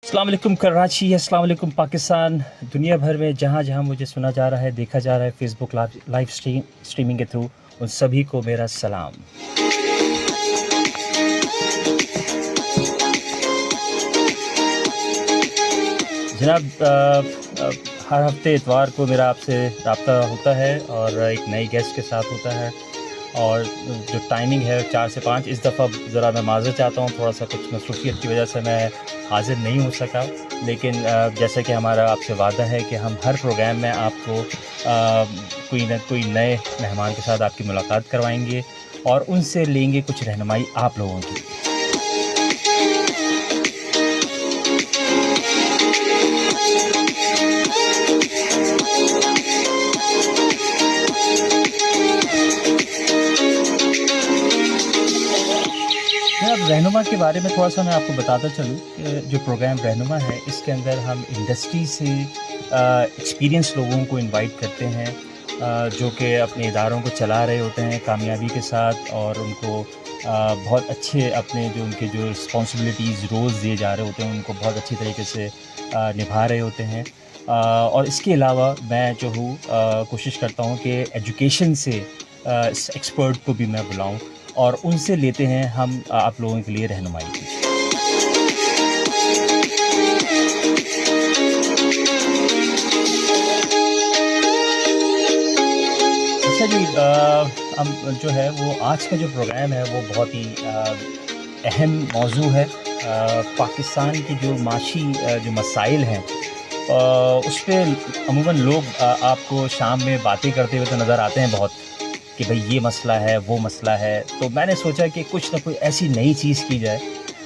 अस्सलाम वालेकुम कराची, अस्सलाम वालेकुम पाकिस्तान। दुनिया भर में जहाँ जहाँ मुझे सुना जा रहा है, देखा जा रहा है फेसबुक लाइव स्ट्रीमिंग के थ्रू, उन सभी को मेरा सलाम। जनाब, हर हफ्ते इतवार को मेरा आपसे रब्ता होता है और एक नई गेस्ट के साथ होता है, और जो टाइमिंग है 4 से 5। इस दफ़ा ज़रा मैं माज़रत चाहता हूँ, थोड़ा सा कुछ मसरूफ़ियत की वजह से मैं हाज़िर नहीं हो सका, लेकिन जैसे कि हमारा आपसे वादा है कि हम हर प्रोग्राम में आपको कोई न कोई नए मेहमान के साथ आपकी मुलाकात करवाएंगे और उनसे लेंगे कुछ रहनुमाई आप लोगों की। अब रहनुमा के बारे में थोड़ा सा मैं आपको बताता चलूँ कि जो प्रोग्राम रहनुमा है, इसके अंदर हम इंडस्ट्री से एक्सपीरियंस लोगों को इनवाइट करते हैं, जो कि अपने इदारों को चला रहे होते हैं कामयाबी के साथ, और उनको बहुत अच्छे अपने जो उनके जो रिस्पॉन्सिबिलिटीज़ रोज़ दिए जा रहे होते हैं उनको बहुत अच्छी तरीके से निभा रहे होते हैं। और इसके अलावा मैं जो हूँ कोशिश करता हूँ कि एजुकेशन से एक्सपर्ट को भी मैं बुलाऊँ और उनसे लेते हैं हम आप लोगों के लिए रहनुमाई की। अच्छा जी, हम जो है वो आज का जो प्रोग्राम है वो बहुत ही अहम मौजू है। पाकिस्तान की जो माशी जो मसाइल हैं उस पर अमूमन लोग आपको शाम में बातें करते हुए तो नज़र आते हैं बहुत, कि भाई ये मसला है, वो मसला है। तो मैंने सोचा कि कुछ ना कोई ऐसी नई चीज़ की जाए,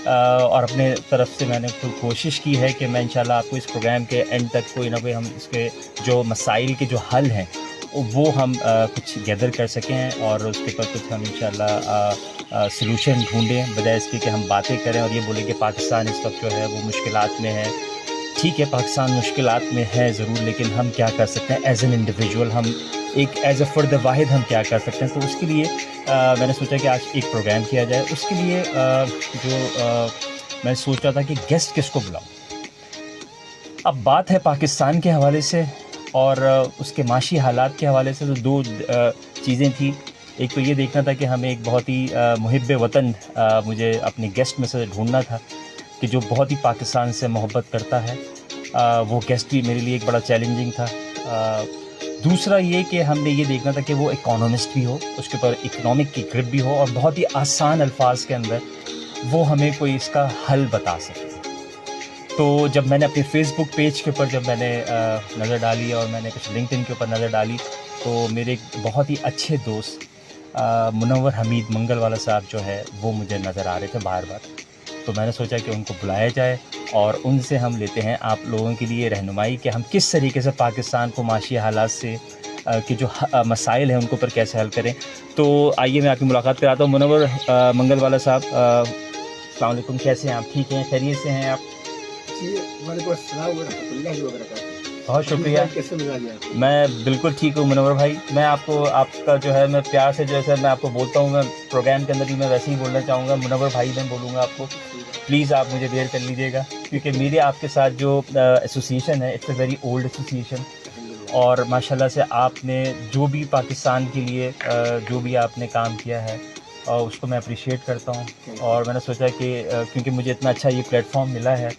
और अपने तरफ से मैंने कोशिश की है कि मैं इंशाल्लाह आपको इस प्रोग्राम के एंड तक कोई ना कोई हम इसके जो मसाइल के जो हल हैं वो हम कुछ गैदर कर सकें और उसके ऊपर कुछ हम इंशाल्लाह सलूशन ढूँढें, बजाय इसके कि हम बातें करें और ये बोलें कि पाकिस्तान इस वक्त जो है वो मुश्किलात में है। ठीक है, पाकिस्तान मुश्किलात में है ज़रूर, लेकिन हम क्या कर सकते हैं एज़ एन इंडिविजुअल, हम एक एज़ अ फ़र्द वाहिद हम क्या कर सकते हैं। तो उसके लिए मैंने सोचा कि आज एक प्रोग्राम किया जाए। उसके लिए मैं सोच रहा था कि गेस्ट किसको बुलाऊं। अब बात है पाकिस्तान के हवाले से और उसके माशी हालात के हवाले से, तो दो चीज़ें थी। एक तो ये देखना था कि हमें एक बहुत ही मुहिब वतन मुझे अपने गेस्ट में से ढूंढना था कि जो बहुत ही पाकिस्तान से मोहब्बत करता है। वो गेस्ट भी मेरे लिए एक बड़ा चैलेंजिंग था। दूसरा ये कि हमने ये देखना था कि वो इकोनॉमिस्ट भी हो, उसके ऊपर इकोनॉमिक की ग्रिप भी हो, और बहुत ही आसान अल्फाज के अंदर वो हमें कोई इसका हल बता सके। तो जब मैंने अपने फेसबुक पेज के ऊपर जब मैंने नज़र डाली और मैंने कुछ लिंक्डइन के ऊपर नज़र डाली, तो मेरे एक बहुत ही अच्छे दोस्त मुनव्वर हमीद मंगल वाला साहब जो है वो मुझे नज़र आ रहे थे बार बार। तो मैंने सोचा कि उनको बुलाया जाए और उनसे हम लेते हैं आप लोगों के लिए रहनुमाई कि हम किस तरीके से पाकिस्तान को माशी हालात से कि जो मसाइल हैं उनको पर कैसे हल करें। तो आइए मैं आपकी मुलाकात कराता हूँ। मुनव्वर मंगल वाला साहब, अस्सलाम वालेकुम, कैसे हैं आप? ठीक हैं, खैरियत से हैं आप? जी, वालेकुम अस्सलाम व रहमतुल्लाहि व बरकातहू। बहुत शुक्रिया। कैसे मिजाज है? मैं बिल्कुल ठीक हूँ मुनव्वर भाई। मैं आपको आपका जो है मैं प्यार से जैसे मैं आपको बोलता हूँ, मैं प्रोग्राम के अंदर भी मैं वैसे ही बोलना चाहूँगा, मुनव्वर भाई मैं बोलूँगा आपको। प्लीज़ आप मुझे देर कर लीजिएगा, क्योंकि मेरे आपके साथ जो एसोसिएशन है it's a very old association, और माशाल्लाह से आपने जो भी पाकिस्तान के लिए जो भी आपने काम किया है उसको मैं अप्रिशिएट करता हूँ। और मैंने सोचा कि क्योंकि मुझे इतना अच्छा ये प्लेटफॉर्म मिला है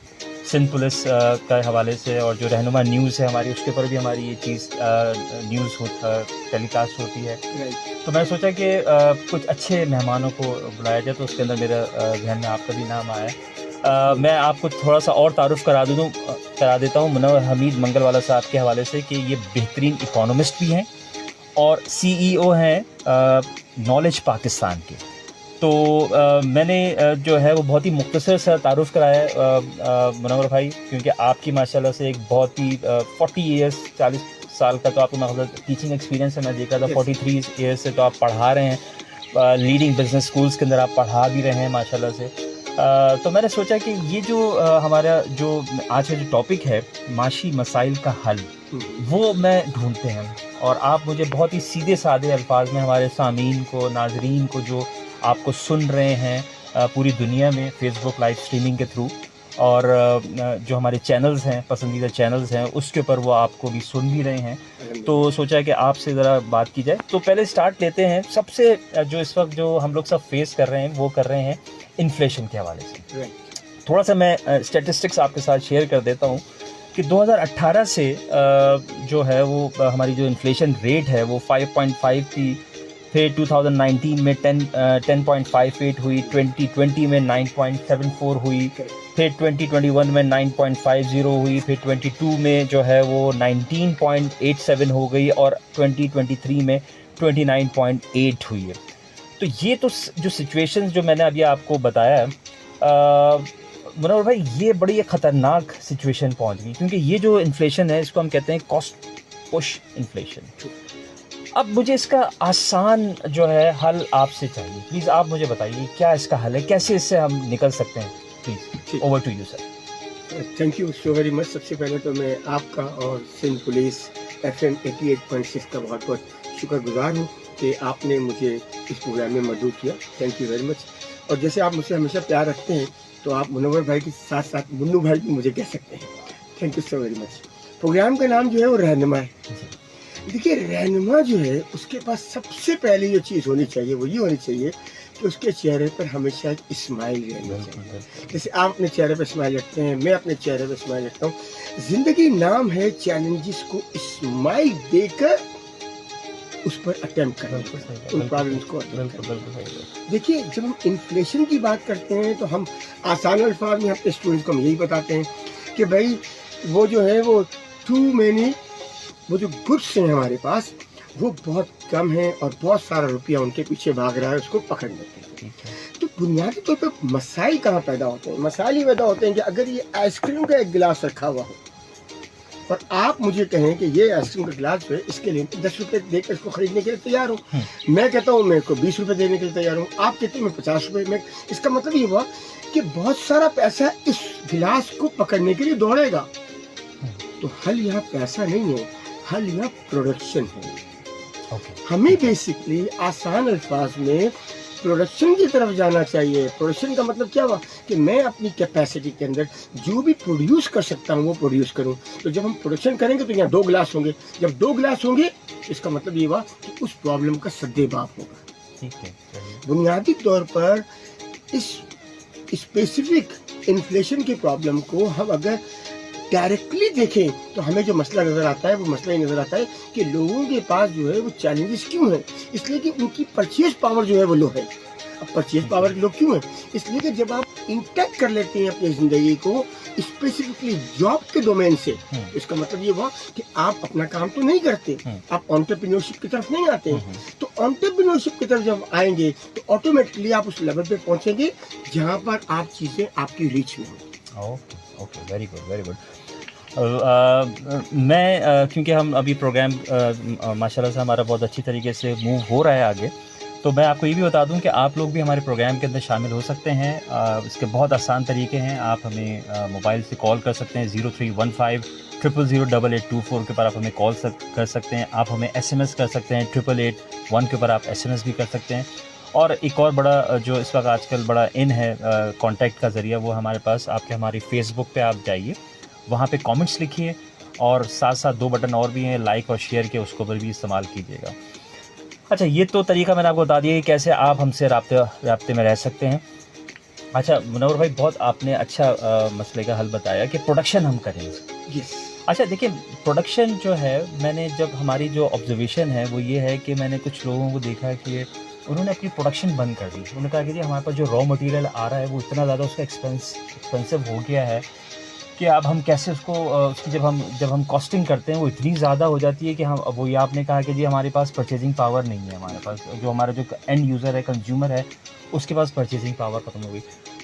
सिंध पुलिस के हवाले से, और जो रहनुमा न्यूज़ है हमारी उसके ऊपर भी हमारी ये चीज़ न्यूज़ टेलीकास्ट होती है। तो मैंने सोचा कि कुछ अच्छे मेहमानों को बुलाया जाए, तो उसके अंदर मेरा जहन में आपका भी नाम आया। मैं आपको थोड़ा सा और तारुफ़ करा देता हूँ मुनव्वर हमीद मंगल वाला साहब के हवाले से कि ये बेहतरीन इकोनॉमिस्ट भी हैं और CEO हैं नॉलेज पाकिस्तान के। तो मैंने जो है वो बहुत ही मुख्तसर सा तारुफ़ कराया है मुनव्वर भाई, क्योंकि आपकी माशाल्लाह से एक बहुत ही 40 ईयर्स 40 साल का तो आपको मतलब टीचिंग एक्सपीरियंस है। मैं देखा था 43 ईयर्स से तो आप पढ़ा रहे हैं, लीडिंग बिजनेस स्कूल्स के अंदर आप पढ़ा भी रहे हैं माशाल्लाह से। तो मैंने सोचा कि ये जो हमारा जो आज का जो टॉपिक है माशी मसाइल का हल, वो मैं ढूंढते हैं, और आप मुझे बहुत ही सीधे साधे अल्फाज में हमारे सामीन को, नाजरीन को, जो आपको सुन रहे हैं पूरी दुनिया में फेसबुक लाइव स्ट्रीमिंग के थ्रू, اور جو ہمارے چینلز ہیں پسندیدہ چینلز ہیں اس کے اوپر وہ آپ کو بھی سن بھی رہے ہیں، تو سوچا کہ آپ سے ذرا بات کی جائے. تو پہلے سٹارٹ لیتے ہیں سب سے جو اس وقت جو ہم لوگ سب فیس کر رہے ہیں وہ کر رہے ہیں انفلیشن کے حوالے سے. تھوڑا سا میں اسٹیٹسٹکس آپ کے ساتھ شیئر کر دیتا ہوں کہ 2018 سے جو ہے وہ ہماری جو انفلیشن ریٹ ہے وہ 5.5 تھی، پھر 2019 میں 10.58 ہوئی، 2020 میں 9.74 ہوئی، پھر 2021 میں 9.50 ہوئی، پھر 22 میں جو ہے وہ 19.87 ہو گئی، اور 2023 میں 29.8 ہوئی ہے. تو یہ تو جو سچویشنز جو میں نے ابھی آپ کو بتایا ہے منور بھائی، یہ بڑی ایک خطرناک سچویشن پہنچ گئی، کیونکہ یہ جو انفلیشن ہے اس کو ہم کہتے ہیں کاسٹ پش انفلیشن. اب مجھے اس کا آسان جو ہے حل آپ سے چاہیے. پلیز آپ مجھے بتائیے کیا اس کا حل ہے، کیسے اس سے ہم نکل سکتے ہیں. Please over to you sir. Thank you so very much. سب سے پہلے تو میں آپ کا اور سندھ پولیس FM 88.6 کا بہت بہت شکر گزار ہوں کہ آپ نے مجھے اس پروگرام میں مدعو کیا. Thank you very much. اور جیسے آپ مجھ سے ہمیشہ پیار رکھتے ہیں تو آپ منور بھائی کے ساتھ ساتھ منو بھائی بھی مجھے کہہ سکتے ہیں. Thank you so very much. Programme کا نام جو ہے وہ رہنما ہے. دیکھیے رہنما جو ہے اس کے پاس سب سے پہلے جو چیز ہونی چاہیے وہ یہ ہونی چاہیے کہ اس کے چہرے پر ہمیشہ ایک اسمائل رہنا چاہیے. جیسے آپ اپنے چہرے پہ اسمائل رکھتے ہیں، میں اپنے چہرے پہ اسمائل رکھتا ہوں. زندگی نام ہے چیلنجز کو اسمائل دے کر اس پر اٹیمپٹ کرنا، ان پرابلمس کو اٹیمپٹ کرنا. دیکھیے جب ہم انفلیشن کی بات کرتے ہیں تو ہم آسان الفاظ میں اپنے اسٹوڈنٹس کو ہم یہی بتاتے ہیں کہ بھائی وہ جو ہے وہ وہ جو گڈس ہیں ہمارے پاس وہ بہت کم ہیں اور بہت سارا روپیہ ان کے پیچھے بھاگ رہا ہے اس کو پکڑ لیتے ہیں. تو بنیادی طور پہ مسائل کہاں پیدا ہوتے ہیں؟ مسائل یہ پیدا ہوتے ہیں کہ اگر یہ آئس کریم کا ایک گلاس رکھا ہوا ہو اور آپ مجھے کہیں کہ یہ آئس کریم کا گلاس جو ہے اس کے لیے 10 روپے دے کر اس کو خریدنے کے لیے تیار ہوں. میں کہتا ہوں میں کو 20 روپے دینے کے لیے تیار ہوں، آپ کہتے ہیں میں 50 روپے. میں اس کا مطلب یہ ہوا کہ بہت سارا پیسہ اس گلاس کو پکڑنے کے لیے دوڑے گا. تو حل یہاں پیسہ نہیں ہے، حل یہاں پروڈکشن ہے. ہمیں بیسکلی آسان الفاظ میں پروڈکشن کی طرف جانا چاہیے. پروڈکشن کا مطلب کیا ہوا کہ میں اپنی کیپیسٹی کے اندر جو بھی پروڈیوس کر سکتا ہوں وہ پروڈیوس کروں. تو جب ہم پروڈکشن کریں گے تو یہاں 2 گلاس ہوں گے. جب 2 گلاس ہوں گے اس کا مطلب یہ ہوا کہ اس پرابلم کا سدے باب ہوگا. بنیادی طور پر اس اسپیسیفک انفلیشن کی پرابلم کو ہم اگر ڈائریکٹلی دیکھیں تو ہمیں جو مسئلہ نظر آتا ہے وہ مسئلہ یہ نظر آتا ہے کہ لوگوں کے پاس جو ہے وہ چیلنجز کیوں ہیں؟ اس لیے کہ ان کی پرچیز پاور جو ہے وہ لو ہے. اب پرچیز پاور لو کیوں ہے؟ اس لیے کہ جب آپ انٹیکٹ کر لیتے ہیں اپنی زندگی کو اسپیسیفکلی جاب کے ڈومین سے، اس کا مطلب یہ ہوا کہ آپ اپنا کام تو نہیں کرتے، آپ آنٹرپرینیورشپ کی طرف نہیں آتے. تو آنٹرپرینیورشپ کی طرف جب آئیں گے تو آٹومیٹکلی آپ اس لیول پہ پہنچیں گے جہاں پر آپ چیزیں آپ کی ریچ میں ہوں. Okay very good very good. میں کیونکہ ہم ابھی پروگرام ماشاء اللہ سے ہمارا بہت اچھی طریقے سے موو ہو رہا ہے آگے، تو میں آپ کو یہ بھی بتا دوں کہ آپ لوگ بھی ہمارے پروگرام کے اندر شامل ہو سکتے ہیں. اس کے بہت آسان طریقے ہیں. آپ ہمیں موبائل سے کال کر سکتے ہیں 0315000824 کے اوپر آپ ہمیں کال کر سکتے ہیں. آپ ہمیں SMS کر سکتے ہیں 8881 کے اوپر آپ SMS بھی کر سکتے ہیں. اور ایک اور بڑا جو اس وقت آج کل بڑا ان ہے کانٹیکٹ کا ذریعہ، وہ ہمارے پاس آپ کے ہماری فیس بک پہ آپ جائیے، وہاں پہ کامنٹس لکھیے، اور ساتھ ساتھ 2 بٹن اور بھی ہیں لائک اور شیئر کے، اس کو بھی استعمال کیجیے گا. اچھا یہ تو طریقہ میں نے آپ کو بتا دیا کہ کیسے آپ ہم سے رابطے میں رہ سکتے ہیں. اچھا منور بھائی بہت آپ نے اچھا مسئلے کا حل بتایا کہ پروڈکشن ہم کریں. اچھا دیکھیں پروڈکشن جو ہے، میں نے جب ہماری جو آبزرویشن ہے وہ یہ ہے کہ میں نے کچھ لوگوں کو دیکھا کہ انہوں نے اپنی پروڈکشن بند کر دی. انہوں نے کہا کہ جی ہمارے پاس جو را مٹیریل آ رہا ہے وہ اتنا زیادہ اس کا ایکسپینسو ہو گیا ہے کہ اب ہم کیسے اس کو اس کی جب ہم کاسٹنگ کرتے ہیں وہ اتنی زیادہ ہو جاتی ہے کہ ہم وہ یہ آپ نے کہا کہ جی ہمارے پاس پرچیزنگ پاور نہیں ہے. ہمارے پاس جو ہمارا جو اینڈ یوزر ہے، کنزیومر ہے، اس کے پاس پرچیزنگ پاور ختم ہو گئی.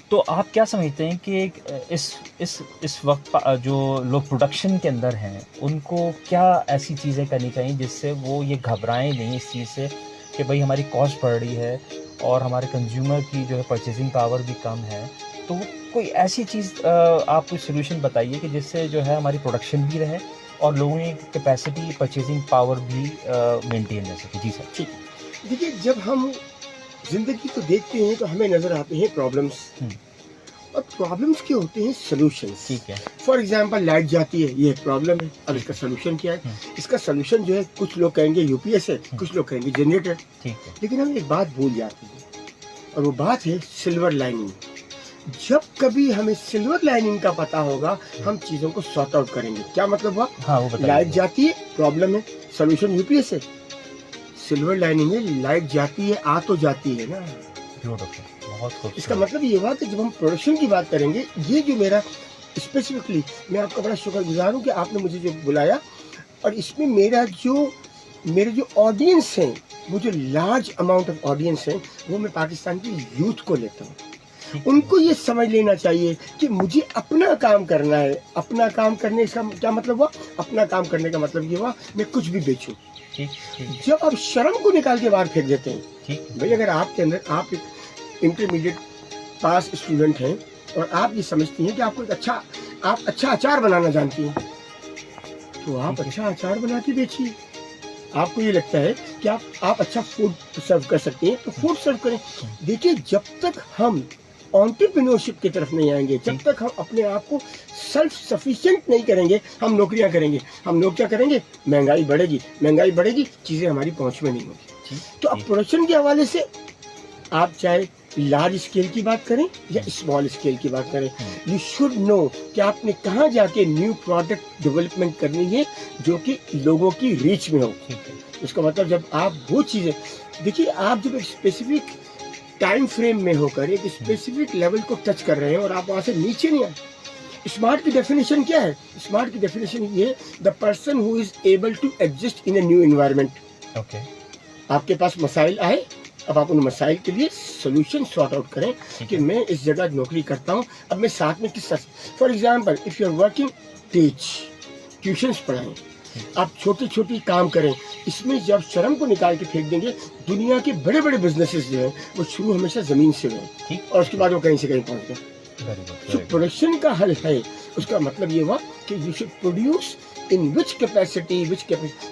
تو آپ کیا سمجھتے ہیں کہ اس وقت جو لوگ پروڈکشن کے اندر ہیں ان کو کیا ایسی چیزیں کرنی چاہیے جس سے وہ یہ گھبرائیں نہیں اس چیز سے کہ بھائی ہماری کاسٹ بڑھ رہی ہے اور ہمارے کنزیومر کی جو ہے پرچیزنگ پاور بھی کم ہے؟ تو کوئی ایسی چیز آپ کوئی سولوشن بتائیے کہ جس سے جو ہے ہماری پروڈکشن بھی رہے اور لوگوں کی کیپیسٹی پرچیزنگ پاور بھی مینٹین رہ سکے. جی سر. ٹھیک ہے. دیکھیے جب ہم زندگی کو دیکھتے ہیں تو ہمیں نظر آتے ہیں پرابلمس، और प्रॉब्लम्स के होते हैं सॉल्यूशंस। ठीक है। फॉर एग्जांपल लाइट जाती है, ये एक प्रॉब्लम है। अब इसका सॉल्यूशन क्या है? इसका सॉल्यूशन जो है, कुछ लोग कहेंगे यूपीएस है, कुछ लोग कहेंगे जनरेटर। ठीक है। लेकिन हम एक बात भूल जाते हैं, और वो बात है सिल्वर लाइनिंग। जब कभी हमें सिल्वर लाइनिंग का पता होगा, हम चीजों को सॉर्ट आउट करेंगे। क्या मतलब हुआ? हाँ, वो बताइए। लाइट जाती है, प्रॉब्लम है, सॉल्यूशन यूपीएस है। सिल्वर लाइनिंग है, लाइट जाती है, आ तो जाती है ना। ब्यूटीफुल, बहुत खूबसूरत। इसका मतलब ये हुआ कि जब हम प्रोडक्शन की बात करेंगे, ये जो मेरा स्पेसिफिकली, मैं आपका बड़ा शुक्रगुजार हूँ कि आपने मुझे जो बुलाया, और इसमें मेरे जो ऑडियंस हैं, वो जो लार्ज अमाउंट ऑफ ऑडियंस हैं, वो मैं पाकिस्तान की यूथ को लेता हूँ। उनको ये समझ लेना चाहिए कि मुझे अपना काम करना है। अपना काम करने का क्या मतलब हुआ? अपना काम करने का मतलब ये हुआ, मैं कुछ भी बेचूं। ठीक। जब आप शर्म को निकाल के बाहर फेंक देते हैं, ठीक। भाई अगर आपके अंदर, आप एक इंटरमीडिएट पास स्टूडेंट हैं और आप ये समझती हैं कि आपको आप अच्छा अचार बनाना जानती हैं, तो आप अच्छा अचार बना के बेचिए। आपको ये लगता है कि आप अच्छा फूड सर्व कर सकती हैं, तो फूड सर्व करें। देखिए, जब तक हम एंटरप्रेन्योरशिप की तरफ नहीं आएंगे, जब तक हम अपने आप को सेल्फ सफिशिएंट नहीं करेंगे, हम नौकरियां करेंगे। हम लोग क्या करेंगे? महंगाई बढ़ेगी, चीजें हमारी पहुंच में नहीं होगी। तो अब प्रोडक्शन के हवाले से आप चाहे लार्ज स्केल की बात करें या स्मॉल स्केल की बात करें, यू शुड नो कि आपने कहाँ जाके न्यू प्रोडक्ट डेवलपमेंट करनी है जो कि लोगों की रीच में हो। इसका मतलब जब आप वो चीजें देखिए, आप जब एक स्पेसिफिक टाइम फ्रेम में होकर एक स्पेसिफिक लेवल को टच कर रहे हैं और आप वहां से नीचे नहीं आए। स्मार्ट की डेफिनेशन क्या है? स्मार्ट की डेफिनेशन ये, the person who is able to adjust in a new environment. Okay. आपके पास मसाइल आए, अब आप उन मसाइल के लिए सोल्यूशन सॉर्ट आउट करें कि मैं इस जगह नौकरी करता हूँ, अब मैं साथ में किस तरह। For example, if you are working, teach, tuitions पढ़ाएं, आप छोटे छोटे काम करें। इसमें जब शर्म को निकाल के फेंक देंगे, दुनिया के बड़े बड़े बिजनेसेस जो हैं वो शुरू हमेशा जमीन से हुए और उसके बाद वो कहीं से कहीं पहुंच गए। तो प्रोडक्शन का हल है। उसका मतलब ये हुआ कि you should produce in which capacity.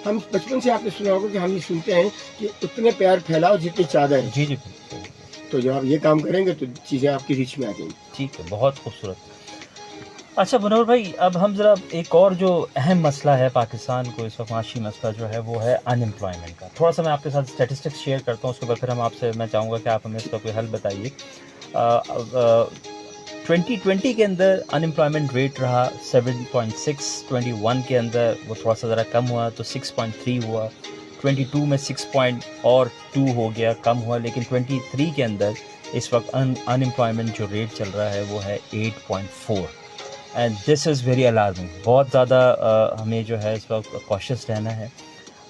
हम बचपन से आपने सुना होगा कि हम ये सुनते हैं कि उतने प्यार फैलाओ जितनी चादर है। जी। तो जब आप ये काम करेंगे तो चीजें आपकी रीच में आ जाएंगी। ठीक है, बहुत खूबसूरत। अच्छा मुनव्वर भाई, अब हम ज़रा एक और जो अहम मसला है पाकिस्तान को इस वक्त, माशी मसला जो है, वो है अनएम्प्लॉयमेंट का। थोड़ा सा मैं आपके साथ स्टैटिस्टिक्स शेयर करता हूँ, उसके बाद फिर मैं चाहूँगा कि आप हमें इसका कोई हल बताइए। 2020 के अंदर अनएम्प्लॉयमेंट रेट रहा 7.6, 21 के अंदर वो थोड़ा सा ज़रा कम हुआ तो 6.3 हुआ, 22 में 6.2 हो गया, कम हुआ, लेकिन 23 के अंदर इस वक्त अनएम्प्लॉयमेंट जो रेट चल रहा है वो है 8.4 and this is very alarming. बहुत ज़्यादा हमें जो है इस वक्त कॉशियस रहना है,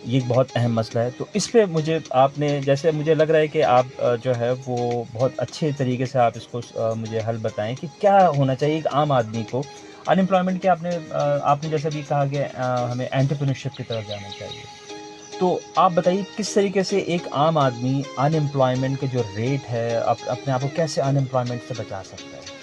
ये एक बहुत अहम मसला है। तो इस पे मुझे आपने, जैसे मुझे लग रहा है कि आप जो है वो बहुत अच्छे तरीके से आप इसको मुझे हल बताएं कि क्या होना चाहिए एक आम आदमी को अनएम्प्लॉयमेंट के। आपने जैसे भी कहा कि हमें एंटरप्रेन्योरशिप की तरफ जाना चाहिए, तो आप बताइए किस तरीके से एक आम आदमी अनएम्प्लॉयमेंट के जो रेट है अपने आप को कैसे अनएम्प्लॉयमेंट से बचा सकता है।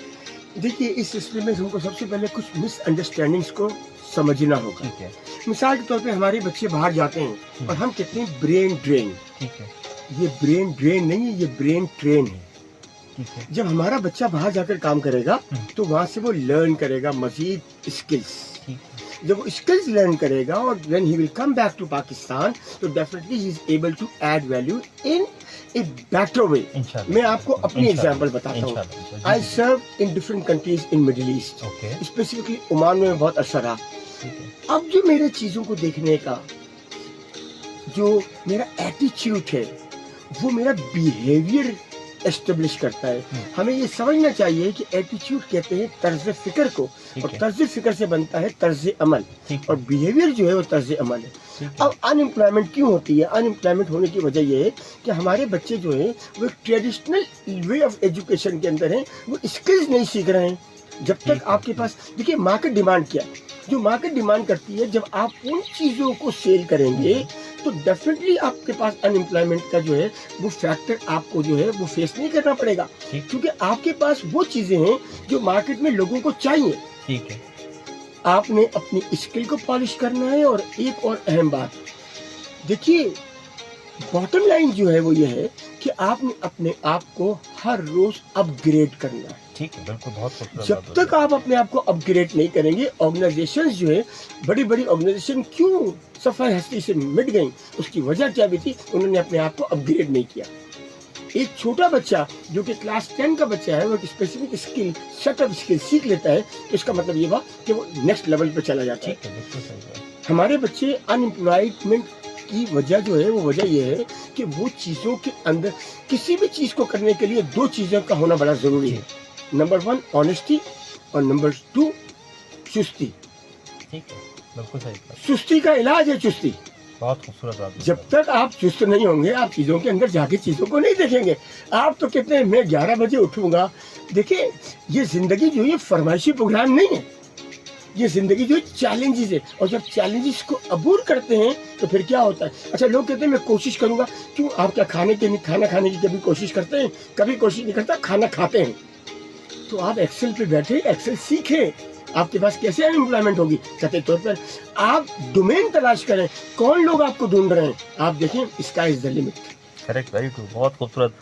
देखिए, इस सिलसिले में हमको सबसे पहले कुछ मिसअंडरस्टैंडिंग्स को समझना होगा। ठीक है। मिसाल के तौर पे हमारे बच्चे बाहर जाते हैं और हम कहते हैं ब्रेन ड्रेन। ठीक है। ये ब्रेन ड्रेन नहीं है, ये ब्रेन ट्रेन है। ठीक है। जब हमारा बच्चा बाहर जाकर काम करेगा तो वहां से वो लर्न करेगा मजीद स्किल्स। जब वो स्किल्स लर्न करेगा और when he will come back to Pakistan, तो definitely he is able to add value in a better way. मैं आपको अपनी एग्जांपल बताता हूँ। I serve in different countries in middle east, specifically Oman में बहुत अच्छा रहा। अब जो मेरे चीजों को देखने का जो मेरा एटीट्यूड है, वो मेरा बिहेवियर एस्टेब्लिश करता है। हमें ये समझना चाहिए कि एटीट्यूड कहते हैं तर्ज फिक्र को, और तर्ज फिक्र से बनता है तर्ज अमल, और बिहेवियर जो है वो तर्ज अमल है। अब अनएम्प्लॉयमेंट क्यों होती है? अनएम्प्लॉयमेंट होने की वजह ये है कि हमारे बच्चे जो है वो ट्रेडिशनल वे ऑफ एजुकेशन के अंदर हैं, वो स्किल्स नहीं सीख रहे हैं। जब तक आपके पास, देखिए मार्केट डिमांड क्या है, जो मार्केट डिमांड करती है, जब आप उन चीजों को सेल करेंगे तो डेफिनेटली आपके पास अनएम्प्लॉयमेंट का जो है वो फैक्टर आपको जो है वो फेस नहीं करना पड़ेगा, क्योंकि आपके पास वो चीजें हैं जो मार्केट में लोगों को चाहिए। ठीक है। आपने अपनी स्किल को पॉलिश करना है। और एक और अहम बात, देखिए बॉटम लाइन जो है वो ये है कि आपने अपने आप को हर रोज अपग्रेड करना है। ठीक है, बिल्कुल, बहुत खूबसूरत जब बात तक आप अपने आप को अपग्रेड नहीं करेंगे, ऑर्गेनाइजेशंस जो है, बड़ी बड़ी ऑर्गेनाइजेशन क्यों सफल हस्ती से मिट गई, उसकी वजह क्या भी थी, उन्होंने अपने आप को अपग्रेड नहीं किया। एक छोटा बच्चा जो कि क्लास 10 का बच्चा है, वो एक स्पेसिफिक स्किल, सेटअप स्किल सीख लेता है, तो इसका मतलब ये हुआ कि वो नेक्स्ट लेवल पे चला जाता है। ठीक है, बिल्कुल सही बात। हमारे बच्चे अनएम्प्लॉयमेंट की वजह जो है, वो वजह ये है कि वो चीज़ों के अंदर, किसी भी चीज़ को करने के लिए दो चीज़ों का होना बड़ा ज़रूरी है। नंबर 1 ऑनेस्टी और नंबर 2 चुस्ती। ठीक है, बिल्कुल सही बात। चुस्ती का इलाज है चुस्ती। बहुत खूबसूरत बात। जब तक आप चुस्त नहीं होंगे, आप चीज़ों के अंदर जाके चीज़ों को नहीं देखेंगे। आप तो कहते हैं मैं 11 बजे उठूंगा। देखिए, ये जिंदगी जो है फरमाइशी प्रोग्राम नहीं है, ये जिंदगी जो चैलेंजेस है, और जब चैलेंजेस को अबूर करते हैं तो फिर क्या होता है। अच्छा, लोग कहते हैं मैं कोशिश करूंगा, क्यों? आप क्या खाना खाने की कभी कोशिश करते हैं? कभी कोशिश नहीं करता, खाना खाते हैं। तो आप एक्सेल पे बैठे, एक्सेल सीखें। आपके पास कैसे अनएम्प्लॉयमेंट होगी? कहते तौर पर आप डोमेन तलाश करें, कौन लोग आपको ढूंढ रहे हैं, आप देखें, sky is the limit. Correct, very true, बहुत खूबसूरत।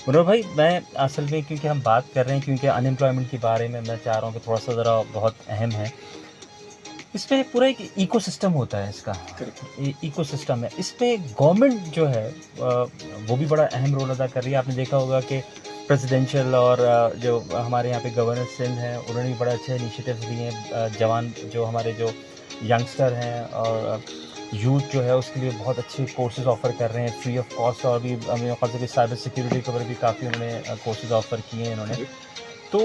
मनोहर भाई, मैं असल में, क्योंकि हम बात कर रहे हैं, क्योंकि अनएम्प्लॉयमेंट के बारे में मैं चाह रहा हूँ कि थोड़ा सा ज़रा बहुत अहम है। इसमें पूरा एक इकोसिस्टम होता है, इसका इकोसिस्टम है। इसमें गवर्नमेंट जो है वो भी बड़ा अहम रोल अदा कर रही है। आपने देखा होगा कि प्रेसिडेंशियल और जो हमारे यहाँ पे गवर्नर सिंध हैं, उन्होंने भी बड़ा अच्छे इनिशिएटिव्स लिए हैं। जवान जो हमारे जो यंगस्टर हैं और यूथ जो है, उसके लिए बहुत अच्छे कोर्सेज ऑफ़र कर रहे हैं फ्री ऑफ कॉस्ट। और भी हमें ख़ास करके साइबर सिक्योरिटी के ऊपर भी काफ़ी उन्होंने कोर्सेज ऑफ़र किए हैं इन्होंने। तो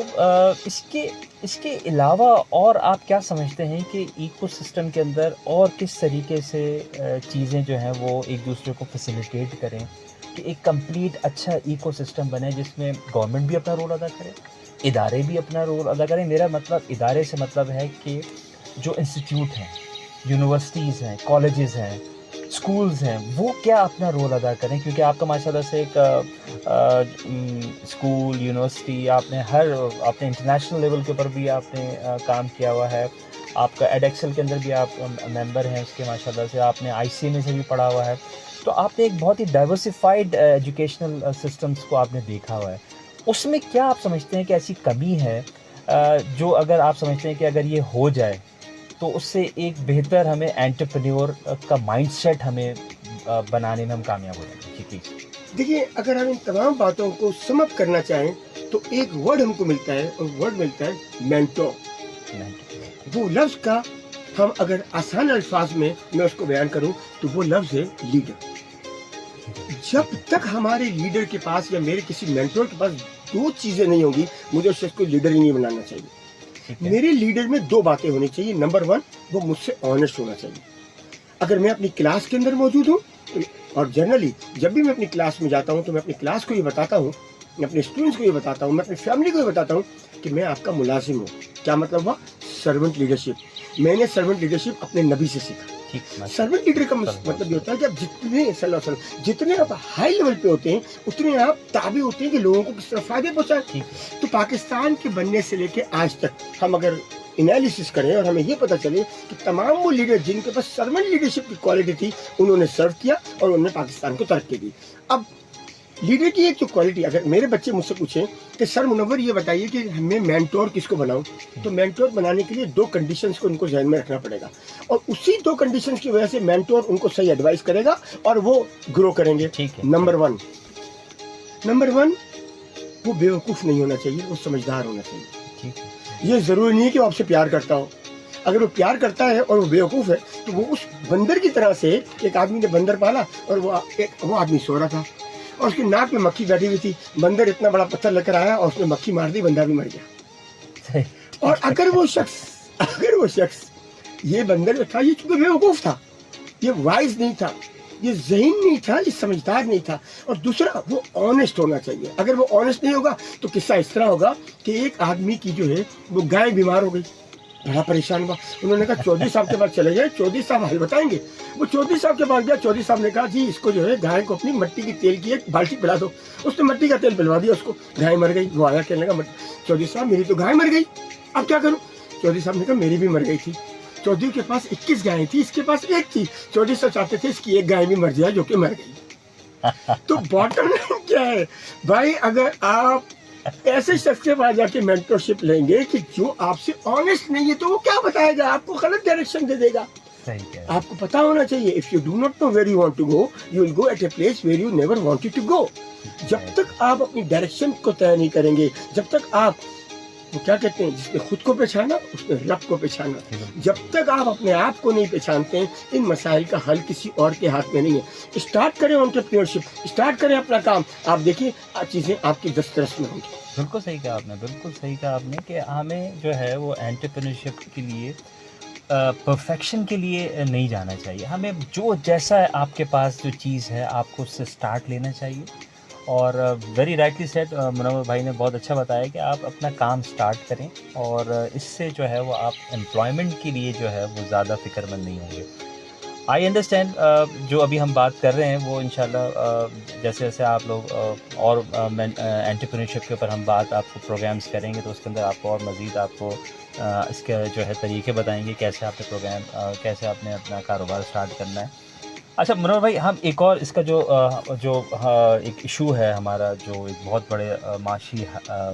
इसके अलावा और आप क्या समझते हैं कि इकोसिस्टम के अंदर और किस तरीके से चीज़ें जो हैं वो एक दूसरे को फैसिलिटेट करें कि एक कंप्लीट अच्छा इकोसिस्टम बने, जिसमें गवर्नमेंट भी अपना रोल अदा करे, इदारे भी अपना रोल अदा करें। मेरा मतलब इदारे से मतलब है कि जो इंस्टीट्यूट हैं, यूनिवर्सिटीज़ हैं, कॉलेजेस हैं, स्कूल्स हैं, वो क्या अपना रोल अदा करें। क्योंकि आपका माशाल्लाह से एक स्कूल, यूनिवर्सिटी, आपने अपने इंटरनेशनल लेवल के ऊपर भी आपने काम किया हुआ है। आपका एडेक्सल के अंदर भी आप मेंबर हैं उसके, माशाल्लाह से आपने ICMA से भी पढ़ा हुआ है। तो आपने एक बहुत ही डाइवर्सिफाइड एजुकेशनल सिस्टम्स को आपने देखा हुआ है। उसमें क्या आप समझते हैं कि ऐसी कमी है जो अगर आप समझते हैं कि अगर ये हो जाए तो उससे एक बेहतर हमें एंटरप्रेन्योर का माइंडसेट हमें बनाने में हम कामयाब हो जाएंगे? ठीक। देखिए, अगर हम इन तमाम बातों को समअप करना चाहें तो एक वर्ड हमको मिलता है, और वर्ड मिलता है मेंटोर। वो लफ्ज़ का हम अगर आसान अल्फाज में मैं उसको बयान करूं तो वो लफ्ज़ है लीडर। जब तक हमारे लीडर के पास या मेरे किसी मेंटोर के पास दो चीज़ें नहीं होंगी, मुझे उस शख्स को लीडर ही नहीं बनाना चाहिए। मेरे लीडर में दो बातें होनी चाहिए। नंबर 1, वो मुझसे ऑनेस्ट होना चाहिए। अगर मैं अपनी क्लास के अंदर मौजूद हूँ और जनरली जब भी मैं अपनी क्लास में जाता हूँ तो मैं अपनी क्लास को ये बताता हूँ, मैं अपने स्टूडेंट्स को ये बताता हूँ, मैं अपनी फैमिली को ये बताता हूँ कि मैं आपका मुलाजिम हूँ। क्या मतलब हुआ? Servant leadership. मैंने सर्वेंट लीडरशिप अपने नबी से सीखा। सर्वेंट लीडर का मतलब ये होता है कि आप जितने आप हाई लेवल पे होते हैं, उतने आप ताबे होते हैं कि लोगों को किस तरह फायदे पहुंचाएं। तो पाकिस्तान के बनने से लेके आज तक हम अगर एनालिसिस करें और हमें ये पता चले कि तमाम वो लीडर जिनके पास सर्वेंट लीडरशिप की क्वालिटी थी, उन्होंने सर्व किया और उन्होंने पाकिस्तान को तरक्की दी। अब लीडर की एक जो क्वालिटी, अगर मेरे बच्चे मुझसे पूछें कि सर मुनव्वर ये बताइए कि मैं मेंटोर किसको बनाऊं, तो मेंटोर बनाने के लिए दो कंडीशंस को उनको ध्यान में रखना पड़ेगा, और उसी दो कंडीशंस की वजह से मेंटोर उनको सही एडवाइस करेगा और वो ग्रो करेंगे। नंबर वन, वो बेवकूफ़ नहीं होना चाहिए, वो समझदार होना चाहिए। ये ज़रूरी नहीं है कि वो आपसे प्यार करता हो। अगर वो प्यार करता है और वो बेवकूफ़ है तो वो उस बंदर की तरह से, एक आदमी ने बंदर पाला और वो आदमी सो रहा था और उसकी नाक में मक्खी बैठी हुई थी। बंदर इतना बड़ा पत्थर लेकर आया और उसने मक्खी मार दी, बंदर भी मर गया। और अगर वो शख्स ये बंदर था, ये चूंकि बेवकूफ़ था, ये वाइज नहीं था, ये ज़हीन नहीं था, ये समझदार नहीं था। और दूसरा, वो ऑनेस्ट होना चाहिए। अगर वो ऑनेस्ट नहीं होगा तो किस्सा इस तरह होगा कि एक आदमी की जो है वो गाय बीमार हो गई, बड़ा परेशान हुआ। उन्होंने कहा चौधरी साहब के पास चले गए, चौधरी साहब हल बताएंगे। वो चौधरी साहब के पास गया, चौधरी साहब ने कहा जी इसको जो है गाय को अपनी मिट्टी की तेल की एक बाल्टी पिला दो। उसने मिट्टी का तेल पिलवा दिया उसको, गाय मर गई। वो आया कहने लगा चौधरी साहब मेरी तो गाय मर गई, अब क्या करूँ? चौधरी साहब ने कहा मेरी भी मर गई थी। चौधरी के पास 21 गायें थी, इसके पास एक थी। चौधरी साहब चाहते थे इसकी एक गाय भी मर जाए जो कि मर गई। तो बॉटम लाइन क्या है भाई, अगर आप ऐसे शख्स के पास जाके मेंटरशिप लेंगे कि जो आपसे ऑनेस्ट नहीं है, तो वो क्या बताएगा, आपको गलत डायरेक्शन दे देगा। सही कह रहे हैं। आपको पता होना चाहिए, if you do not know where you want to go, you will go at a place where you never wanted to go. जब तक आप अपनी डायरेक्शन को तय नहीं करेंगे, जब तक आप, वो क्या कहते हैं, जिसने खुद को पहचाना उसने रब को पहचाना, जब तक आप अपने आप को नहीं पहचानते हैं, इन मसाइल का हल किसी और के हाथ में नहीं है। स्टार्ट करें एंटरप्रेन्योरशिप, स्टार्ट करें अपना काम, आप देखिए चीजें आपकी दस्तरस में होंगी। बिल्कुल सही कहा आपने, बिल्कुल सही कहा आपने कि हमें जो है वो एंटरप्रेन्योरशिप के लिए परफेक्शन के लिए नहीं जाना चाहिए। हमें जो जैसा है आपके पास जो चीज़ है आपको उससे स्टार्ट लेना चाहिए। और वेरी राइटली सेड, मुनव्वर भाई ने बहुत अच्छा बताया कि आप अपना काम स्टार्ट करें और इससे जो है वो आप एम्प्लॉयमेंट के लिए जो है वो ज़्यादा फ़िक्रमंद नहीं होंगे। आई अंडरस्टैंड, जो अभी हम बात कर रहे हैं वो इंशाल्लाह जैसे जैसे आप लोग और एंटरप्रेन्योरशिप के ऊपर हम बात आपको प्रोग्राम्स करेंगे तो उसके अंदर आपको और मज़ीद आपको इसके जो है तरीके बताएंगे कैसे आपने प्रोग्राम कैसे आपने अपना कारोबार स्टार्ट करना है। अच्छा मुनव्वर भाई, हम एक और इसका जो एक इशू है हमारा, जो एक बहुत बड़े माशी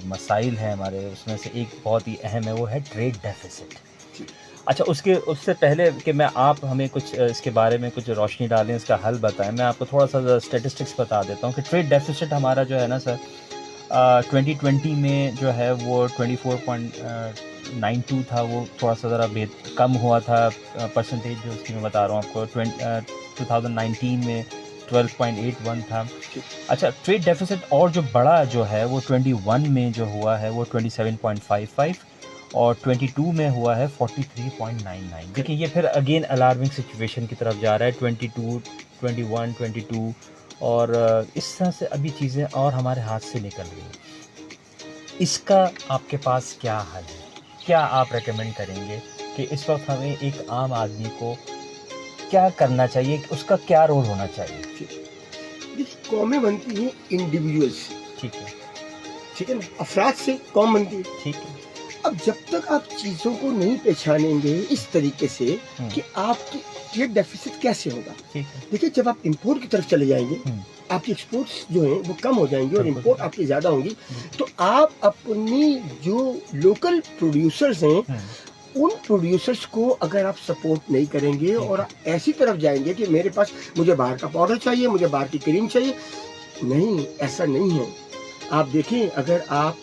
मसाइल हैं हमारे, उसमें से एक बहुत ही अहम है, वो है ट्रेड डेफिसिट। अच्छा, उससे पहले कि मैं आप हमें कुछ इसके बारे में कुछ रोशनी डालें, इसका हल बताएं, मैं आपको थोड़ा सा स्टेटिस्टिक्स बता देता हूँ कि ट्रेड डेफिसिट हमारा जो है ना सर 2020 में जो है वो 24.92 था, वो थोड़ा सा ज़रा कम हुआ था परसेंटेज जो उसकी मैं बता रहा हूँ आपको। 2019 में 12.81 था। अच्छा, ट्रेड डेफिसिट और जो बड़ा जो है वो 21 में जो हुआ है वो 27.55 और 22 में हुआ है 43.99। देखिए ये फिर अगेन अलार्मिंग सिचुएशन की तरफ जा रहा है, 22, 21, 22 और इस तरह से अभी चीज़ें और हमारे हाथ से निकल रही हैं। इसका आपके पास क्या हल है? क्या आप रेकमेंड करेंगे कि इस वक्त हमें एक आम आदमी को क्या करना चाहिए, उसका क्या रोल होना चाहिए? देखिए, कौमें बनती हैं इंडिविजुअल्स, ठीक है, ठीक है ना, अफराद से कौम बनती है। ठीक है। अब जब तक आप चीज़ों को नहीं पहचानेंगे इस तरीके से कि आपकी ट्रेड डेफिसिट कैसे होगा, ठीक है। देखिए जब आप इंपोर्ट की तरफ चले जाएंगे, आपकी एक्सपोर्ट्स जो हैं वो कम हो जाएंगी और इंपोर्ट आपकी ज़्यादा होंगी, तो आप अपनी जो लोकल प्रोड्यूसर्स हैं उन प्रोड्यूसर्स को अगर आप सपोर्ट नहीं करेंगे और आप ऐसी तरफ जाएंगे कि मेरे पास मुझे बाहर का पाउडर चाहिए, मुझे बाहर की क्रीम चाहिए, नहीं, ऐसा नहीं है। आप देखें, अगर आप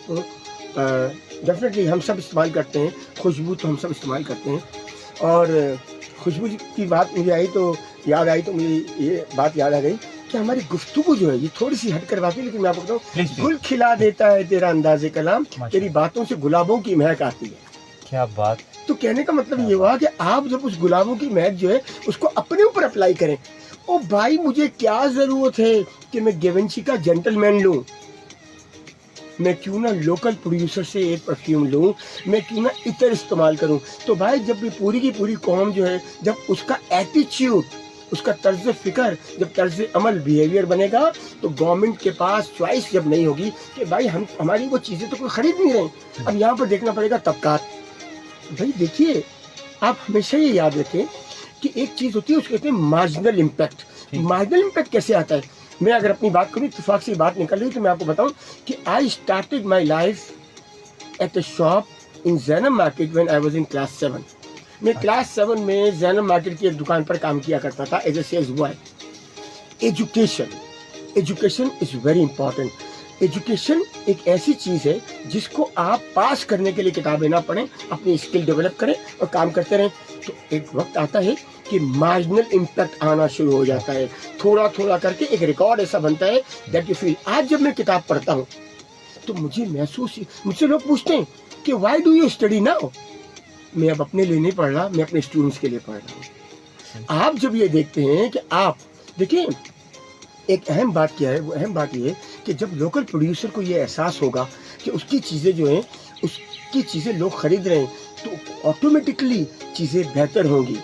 डेफिनेटली हम सब इस्तेमाल करते हैं, खुशबू तो हम सब इस्तेमाल करते हैं, और खुशबू की बात मुझे आई तो याद आई, तो मुझे ये बात याद आ गई कि हमारी गुफ्तगू जो है ये थोड़ी सी हट कर बात है, लेकिन मैं आपको बताऊँ, गुल खिला देता है तेरा अंदाज़े कलाम, तेरी बातों से गुलाबों की महक आती है। क्या बात। तो कहने का मतलब ये हुआ कि आप जब उस गुलाबों की महक जो है उसको अपने ऊपर अप्लाई करें। ओ भाई, मुझे क्या जरूरत है कि मैं गिवेंची का जेंटलमैन लूं, मैं क्यों ना लोकल प्रोड्यूसर से एक परफ्यूम लूं, मैं क्यों ना इतर इस्तेमाल करूं। तो भाई जब भी पूरी की पूरी कौम जो है, जब उसका एटीट्यूड, उसका तर्ज फिक्र, जब तर्ज अमल बिहेवियर बनेगा, तो गवर्नमेंट के पास चॉइस जब नहीं होगी कि भाई हम हमारी वो चीज़ें तो कोई खरीद नहीं रहे। अब यहाँ पर देखना पड़ेगा तबकात। भाई देखिए, आप हमेशा ये याद रखें कि एक चीज़ होती है उसको कहते हैं मार्जिनल इम्पैक्ट। मार्जिनल इम्पैक्ट कैसे आता है? मैं अगर अपनी बात करूँ, इत्तेफाक से बात निकल रही, तो मैं आपको बताऊं कि I started my life at a shop in Zainab market when I was in class 7। मैं क्लास 7 में ज़ैनब मार्केट की एक दुकान पर काम किया करता था as a sales boy. Education is very important. Education एक ऐसी चीज़ है जिसको आप पास करने के लिए किताबें ना पढ़ें, अपनी स्किल डेवलप करें और काम करते रहें, तो एक वक्त आता है कि मार्जिनल इम्पैक्ट आना शुरू हो जाता है। थोड़ा थोड़ा करके एक रिकॉर्ड ऐसा बनता है दैट यू फील। आज जब मैं किताब पढ़ता हूँ तो मुझे महसूस, मुझसे लोग पूछते हैं कि why do you study now. मैं अब अपने लिए नहीं पढ़ रहा, मैं अपने स्टूडेंट्स के लिए पढ़ रहा हूँ। आप जब ये देखते हैं कि आप देखिए, एक अहम बात क्या है, वो अहम बात ये है कि जब लोकल प्रोड्यूसर को ये एहसास होगा कि उसकी चीज़ें जो हैं, उसकी चीज़ें लोग खरीद रहे हैं, तो ऑटोमेटिकली चीज़ें बेहतर होंगी।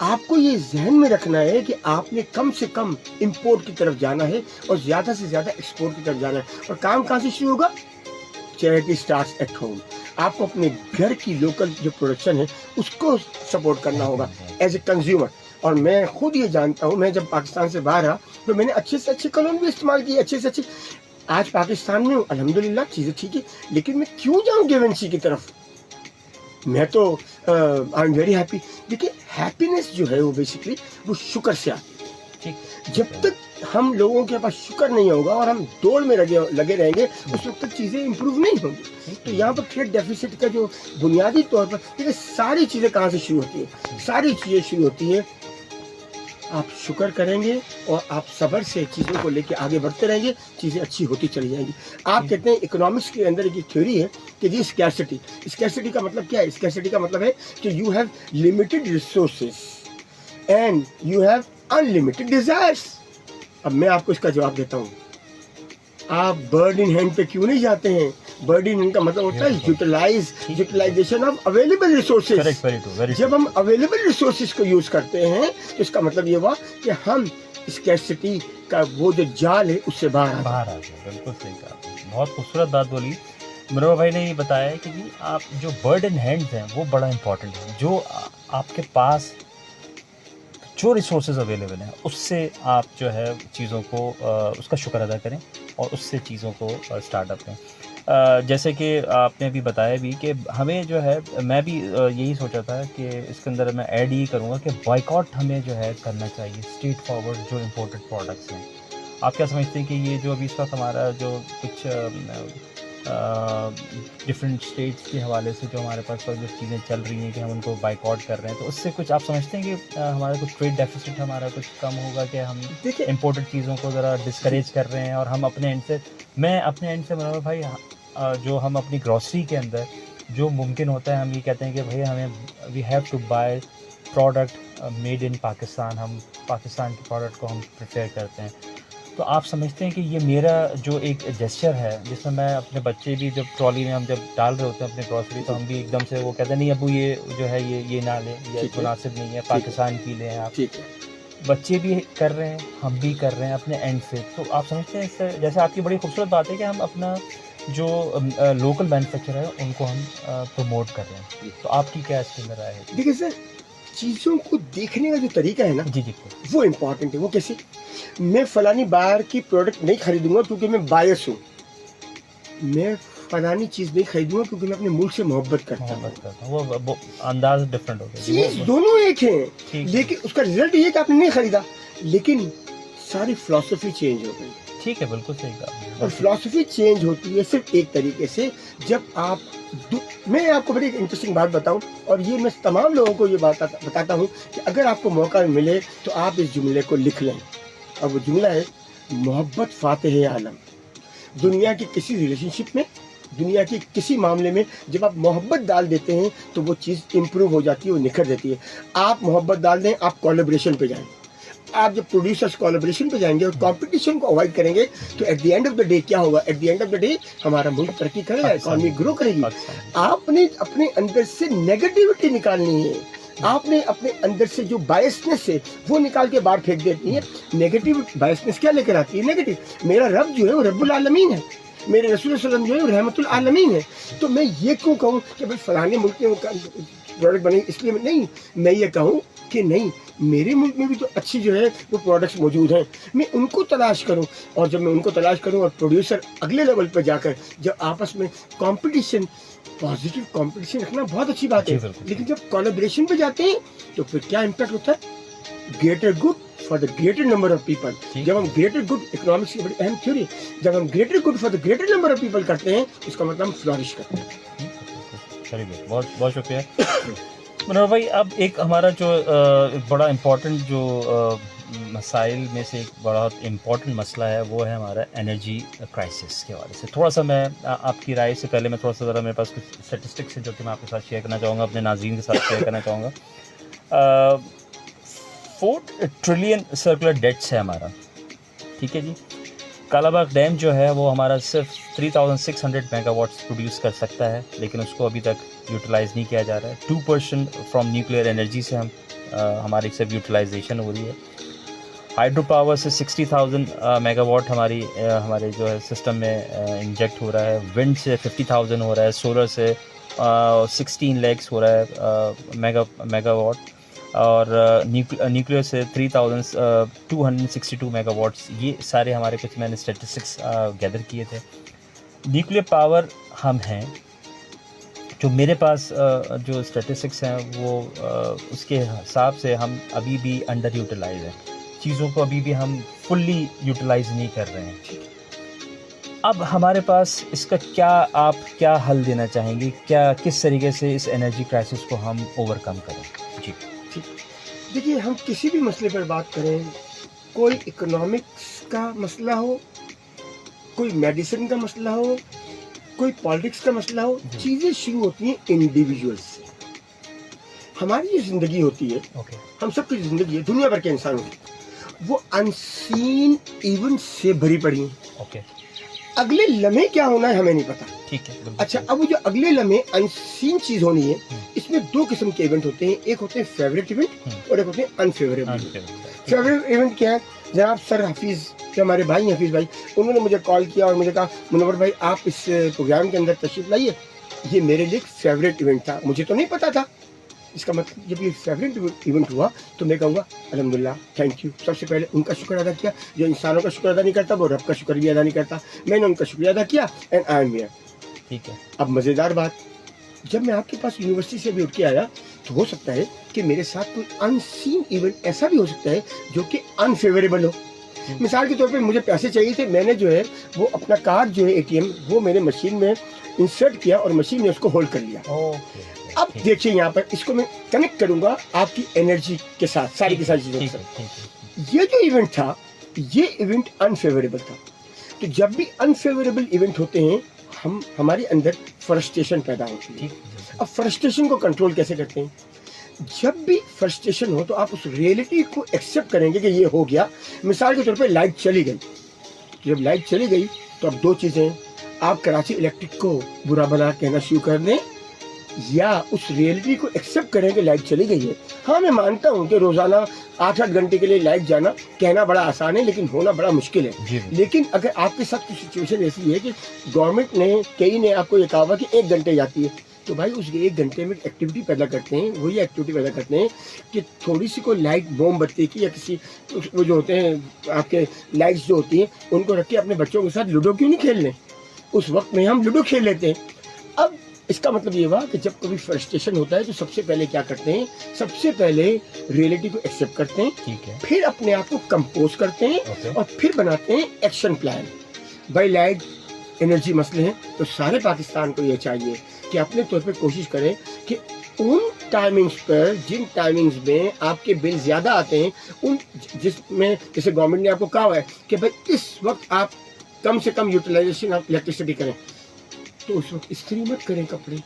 आपको ये जहन में रखना है कि आपने कम से कम इंपोर्ट की तरफ जाना है और ज़्यादा से ज़्यादा एक्सपोर्ट की तरफ जाना है। और काम कहाँ से शुरू होगा? Charity starts at home. आपको अपने घर की लोकल जो प्रोडक्शन है उसको सपोर्ट करना होगा एज ए कंज्यूमर। اور میں خود یہ جانتا ہوں, میں جب پاکستان سے باہر آ تو میں نے اچھے سے اچھے قانون بھی استعمال کیے, اچھے سے اچھے. آج پاکستان میں ہوں الحمدللہ, چیزیں ٹھیک ہے, لیکن میں کیوں جاؤں گیونسی کی طرف؟ میں تو آئی ایم ویری ہیپی. دیکھیے ہیپینس جو ہے وہ بیسکلی وہ شکر سے آتی ہے. جب تک ہم لوگوں کے پاس شکر نہیں ہوگا اور ہم دوڑ میں لگے رہیں گے, اس وقت تک چیزیں امپروو نہیں ہوں گی. تو یہاں پر ٹریڈ ڈیفیسٹ کا جو بنیادی طور پر دیکھیے ساری چیزیں کہاں سے شروع ہوتی ہیں, ساری چیزیں شروع ہوتی ہیں آپ شکر کریں گے اور آپ صبر سے چیزوں کو لے کے آگے بڑھتے رہیں گے, چیزیں اچھی ہوتی چلی جائیں گی. آپ کہتے ہیں اکنامکس کے اندر ایک تھیوری ہے کہ جی اسکیرسٹی. اسکیرسٹی کا مطلب کیا ہے؟ اسکیرسٹی کا مطلب ہے کہ you have limited resources and you have unlimited desires. اب میں آپ کو اس کا جواب دیتا ہوں. آپ برڈ ان ہینڈ پہ کیوں نہیں جاتے ہیں؟ برڈ ان ہینڈ کا مطلب ہوتا ہے یوٹیلائزیشن آف اویلیبل ریسورسز. جب ہم اویلیبل ریسورسز کو یوز کرتے ہیں تو اس کا مطلب یہ ہوا کہ ہم اسکیرسٹی کا وہ جو جال ہے اس سے باہر آ جائے. بالکل صحیح کہا, بہت خوبصورت بات بولی. منور بھائی نے یہ بتایا ہے کہ جی آپ جو برڈ ان ہینڈز ہیں وہ بڑا امپورٹنٹ ہے. جو آپ کے پاس جو ریسورسز اویلیبل ہیں اس سے آپ جو ہے چیزوں کو اس کا شکر ادا کریں اور اس سے چیزوں کو اسٹارٹ اپ کریں. جیسے کہ آپ نے ابھی بتایا بھی کہ ہمیں جو ہے, میں بھی یہی سوچا تھا کہ اس کے اندر میں ایڈ یہی کروں گا کہ بائیکاٹ ہمیں جو ہے کرنا چاہیے اسٹریٹ فارورڈ جو امپورٹڈ پروڈکٹس ہیں. آپ کیا سمجھتے ہیں کہ یہ جو ابھی اس وقت ہمارا جو کچھ ڈفرینٹ اسٹیٹس کے حوالے سے جو ہمارے پاس جو چیزیں چل رہی ہیں کہ ہم ان کو بائک آؤٹ کر رہے ہیں, تو اس سے کچھ آپ سمجھتے ہیں کہ ہمارا کچھ ٹریڈ ڈیفیسٹ ہمارا کچھ کم ہوگا کہ ہم امپورٹڈ چیزوں کو ذرا ڈسکریج کر رہے ہیں اور ہم اپنے اینڈ سے, میں اپنے اینڈ سے منور بھائی جو ہم اپنی گروسری کے اندر جو ممکن ہوتا ہے ہم یہ کہتے ہیں کہ بھائی ہمیں we have to buy product made in Pakistan, ہم پاکستان کے پروڈکٹ کو ہم پریفر کرتے ہیں. تو آپ سمجھتے ہیں کہ یہ میرا جو ایک جیسچر ہے جس میں میں اپنے بچے بھی جب ٹرالی میں ہم جب ڈال رہے ہوتے ہیں اپنے گروسری, تو ہم بھی ایک دم سے وہ کہتے ہیں نہیں ابو یہ جو ہے یہ نہ لیں, یہ مناسب نہیں ہے, پاکستان کی لیں آپ. بچے بھی کر رہے ہیں, ہم بھی کر رہے ہیں اپنے اینڈ سے. تو آپ سمجھتے ہیں اس سے, جیسے آپ کی بڑی خوبصورت بات ہے کہ ہم اپنا جو لوکل مینوفیکچر ہے ان کو ہم پروموٹ کر رہے ہیں. تو آپ کی کیا اس کے اندر رائے ہے؟ دیکھیے سر, چیزوں کو دیکھنے کا جو طریقہ ہے نا جی وہ امپورٹنٹ ہے. وہ کیسے؟ میں فلانی باہر کی پروڈکٹ نہیں خریدوں گا کیونکہ میں بائس ہوں, میں فلانی چیز نہیں خریدوں گا کیونکہ میں اپنے ملک سے محبت کرتا ہوں. وہ انداز ڈفرینٹ ہوتا ہے. چیز دونوں ایک ہیں, لیکن اس کا رزلٹ یہ کہ آپ نے نہیں خریدا, لیکن ساری فلسفی چینج ہو گئی. ٹھیک ہے, بالکل صحیح کہا. اور فلسفی چینج ہوتی ہے صرف ایک طریقے سے, جب آپ میں آپ کو بڑی انٹرسٹنگ بات بتاؤں, اور یہ میں تمام لوگوں کو یہ بتاتا ہوں کہ اگر آپ کو موقع ملے تو آپ اس جملے کو لکھ لیں. اور وہ جملہ ہے محبت فاتح عالم. دنیا کی کسی ریلیشن شپ میں, دنیا کے کسی معاملے میں جب آپ محبت ڈال دیتے ہیں تو وہ چیز امپروو ہو جاتی ہے, وہ نکھر دیتی ہے. آپ محبت ڈال دیں, آپ کولیبریشن پہ جائیں. آپ جب پروڈیوسرس کولیبریشن پہ جائیں گے اور کمپٹیشن کو اوائڈ کریں گے تو at the end of the day کیا ہوگا؟ At the end of the day ہمارا ملک ترقی کرے گا, اکانومی گرو کرے گی. آپ نے اپنے اندر سے نیگیٹیوٹی نکالنی ہے. آپ نے اپنے اندر سے جو بائسنس ہے وہ نکال کے باہر پھینک دیتی ہے. نیگیٹیو بائسنس کیا لے کر آتی ہے؟ نیگیٹو. میرا رب جو ہے وہ رب العالمین ہے, میرے رسول اللہ علیہ وسلم جو ہے وہ رحمت العالمین ہے. تو میں یہ کیوں کہوں کہ بھائی فلانے ملک میں پروڈکٹ بنے, اس لیے نہیں, میں یہ کہوں کہ نہیں, میرے ملک میں بھی تو اچھی جو ہے وہ پروڈکٹس موجود ہیں, میں ان کو تلاش کروں. اور جب میں ان کو تلاش کروں اور پروڈیوسر اگلے لیول پہ جا کر جب آپس میں کمپٹیشن, پازیٹیو کمپٹیشن رکھنا بہت اچھی بات ہے, لیکن جب کولیبریشن پہ جاتے ہیں تو پھر کیا امپیکٹ ہوتا ہے؟ Greater good for the greater number of people. جب ہم گریٹر گڈ, اکنامکس کی بڑی اہم تھیوری, جب ہم greater good for the greater number of people کرتے ہیں اس کا مطلب ہم فلورش کرتے ہیں. بہت بہت شکریہ منور بھائی. اب ایک ہمارا جو بڑا امپورٹنٹ جو مسائل میں سے ایک بڑا امپورٹنٹ مسئلہ ہے وہ ہے ہمارا انرجی کرائسس کے حوالے سے. تھوڑا سا میں آپ کی رائے سے پہلے میں تھوڑا سا ذرا میرے پاس کچھ اسٹیٹسٹکس ہیں جو کہ میں آپ کے ساتھ شیئر کرنا چاہوں گا, اپنے ناظرین کے ساتھ شیئر کرنا چاہوں گا. 4 ٹریلین سرکولر ڈیٹس ہے ہمارا, ٹھیک ہے جی. کالا باغ ڈیم جو ہے وہ ہمارا صرف 3600 میگا واٹس پروڈیوس کر سکتا ہے, لیکن اس کو ابھی تک یوٹیلائز نہیں کیا جا رہا ہے. 2% فرام نیوکلیئر انرجی سے ہماری صرف یوٹیلائزیشن ہو رہی ہے. ہائیڈرو پاور سے 60,000 میگا واٹ ہمارے جو ہے سسٹم میں انجیکٹ ہو رہا ہے. ونڈ سے 50,000 ہو رہا ہے. سولر سے 16 لیکس ہو رہا ہے میگا واٹ. اور نیوکلیئر سے 3262 میگا واٹس. یہ سارے ہمارے کچھ میں نے اسٹیٹسٹکس گیدر کیے تھے. نیوکلیئر پاور ہم ہیں جو میرے پاس جو اسٹیٹسٹکس ہیں وہ اس کے حساب سے ہم ابھی بھی انڈر یوٹیلائز ہیں. چیزوں کو ابھی بھی ہم فلی یوٹیلائز نہیں کر رہے ہیں. اب ہمارے پاس اس کا آپ کیا حل دینا چاہیں گے؟ کس طریقے سے اس انرجی کرائسس کو ہم اوور کم کریں؟ جی دیکھیے، ہم کسی بھی مسئلے پر بات کریں، کوئی اکنامکس کا مسئلہ ہو، کوئی میڈیسن کا مسئلہ ہو، کوئی پالیٹکس کا مسئلہ ہو، چیزیں شروع ہوتی ہیں انڈیویجول سے. ہماری جو زندگی ہوتی ہے، ہم سب کی زندگی ہے، دنیا بھر کے انسانوں کی، وہ انسین ایونٹ سے بھری پڑی ہیں. اگلے لمحے کیا ہونا ہے ہمیں نہیں پتا. ٹھیک ہے. اچھا، اب جو اگلے لمحے انسین چیز ہونی ہے، اس میں دو قسم کے ایونٹ ہوتے ہیں. ایک ہوتے ہیں فیوریٹ ایونٹ اور ایک ہوتے ہیں انفیوریبل. فیوریٹ ایونٹ کیا ہے؟ جناب سر حفیظ، جو ہمارے بھائی حفیظ بھائی، انہوں نے مجھے کال کیا اور مجھے کہا منور بھائی آپ اس پروگرام کے اندر تشریف لائیے. یہ میرے لیے ایک فیوریٹ ایونٹ تھا، مجھے تو نہیں پتا تھا. اس کا مطلب جب یہ فیوریٹ ایونٹ ہوا تو میں کہوں گا الحمدللہ، تھینک یو. سب سے پہلے ان کا شکر ادا کیا. جو انسانوں کا شکر ادا نہیں کرتا وہ رب کا شکر بھی ادا نہیں کرتا. میں نے ان کا شکریہ ادا کیا اینڈ آئی ایم ہیئر. ٹھیک ہے. اب مزیدار بات، جب میں آپ کے پاس یونیورسٹی سے بھی اٹھ کے آیا تو ہو سکتا ہے کہ میرے ساتھ کوئی انسین ایونٹ ایسا بھی ہو سکتا ہے جو کہ انفیوریبل ہو. مثال کے طور پہ مجھے پیسے چاہیے تھے، میں نے جو ہے وہ اپنا کارڈ جو ہے ATM وہ میں نے مشین میں انسرٹ کیا اور مشین نے اس کو ہولڈ کر لیا. اب دیکھیے یہاں پر اس کو میں کنیکٹ کروں گا آپ کی انرجی کے ساتھ، ساری کی ساری چیزوں کے ساتھ. یہ جو ایونٹ تھا یہ ایونٹ انفیوریبل تھا. تو جب بھی انفیوریبل ایونٹ ہوتے ہیں ہمارے اندر فرسٹریشن پیدا ہوتی ہے. اب فرسٹریشن کو کنٹرول کیسے کرتے ہیں؟ جب بھی فرسٹریشن ہو تو آپ اس ریئلٹی کو ایکسیپٹ کریں گے کہ یہ ہو گیا. مثال کے طور پہ لائٹ چلی گئی. جب لائٹ چلی گئی تو اب دو چیزیں ہیں، آپ کراچی الیکٹرک کو برا بھلا کہنا شروع کر دیں یا اس ریئلٹی کو ایکسیپٹ کریں کہ لائٹ چلی گئی ہے. ہاں میں مانتا ہوں کہ روزانہ 8 گھنٹے کے لیے لائٹ جانا کہنا بڑا آسان ہے لیکن ہونا بڑا مشکل ہے. لیکن اگر آپ کے ساتھ کچھ سچویشن ایسی ہے کہ گورنمنٹ نے کئی نے آپ کو یہ کہا کہ 1 گھنٹے جاتی ہے، تو بھائی اس 1 گھنٹے میں ایکٹیویٹی پیدا کرتے ہیں. وہی ایکٹیویٹی پیدا کرتے ہیں کہ تھوڑی سی کوئی لائٹ موم بتی کی یا کسی وہ جو ہوتے ہیں آپ کے لائٹس جو ہوتی ہیں ان کو رکھ کے اپنے بچوں کے ساتھ لوڈو کیوں نہیں کھیل لیں؟ اس وقت میں ہم لوڈو کھیل لیتے ہیں. اب اس کا مطلب یہ ہوا کہ جب کبھی فرسٹریشن ہوتا ہے تو سب سے پہلے کیا کرتے ہیں؟ سب سے پہلے ریئلٹی کو ایکسیپٹ کرتے ہیں، پھر اپنے آپ کو کمپوز کرتے ہیں اور پھر بناتے ہیں action plan. By light energy مسئلے ہیں تو سارے پاکستان کو یہ چاہیے کہ اپنے طور پہ کوشش کریں کہ ان ٹائمنگز پر جن ٹائمنگز میں آپ کے بل زیادہ آتے ہیں ان جس میں جیسے گورنمنٹ نے آپ کو کہا ہے کہ بھائی اس وقت آپ کم سے کم یوٹیلائزیشن آف الیکٹریسٹی کریں، تو اس وقت استری مت کریں کپڑے.